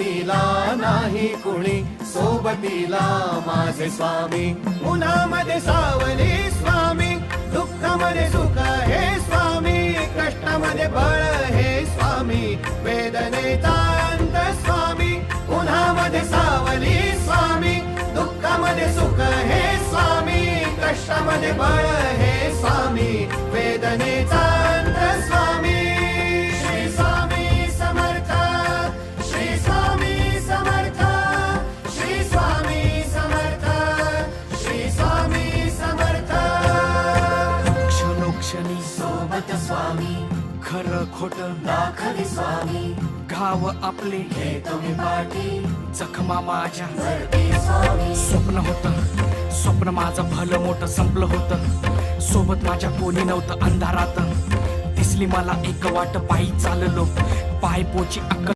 सोबतीला नाही कुणी, सोबतीला माझे स्वामी. उन्हामध्ये सावली स्वामी, दुःखामध्ये सुख हे स्वामी, कष्टामध्ये बळ हे स्वामी, वेदनेचा अंत स्वामी. उन्हामध्ये सावली स्वामी, दुःखामध्ये सुख हे स्वामी, कष्टामध्ये बळ हे स्वामी, वेदनेचा अंत स्वामी. श्री स्वामी समर्थ, श्री स्वामी समर्थ, श्री स्वामी समर्थ, श्री स्वामी समर्थ. क्षणोक्षणी सोबत स्वामी, खरं खोट दाखवी स्वामी, घाव आपले हे तुम्ही पाठी जखमा माझ्या. भरती स्वामी. स्वप्न होतं, स्वप्न माझं भलं मोठं संपलं होतं. सोबत माझ्या कोणी नव्हतं अंधारात. दिसली मला एक वाट, पायी चाललो, पाय पोची अक्कल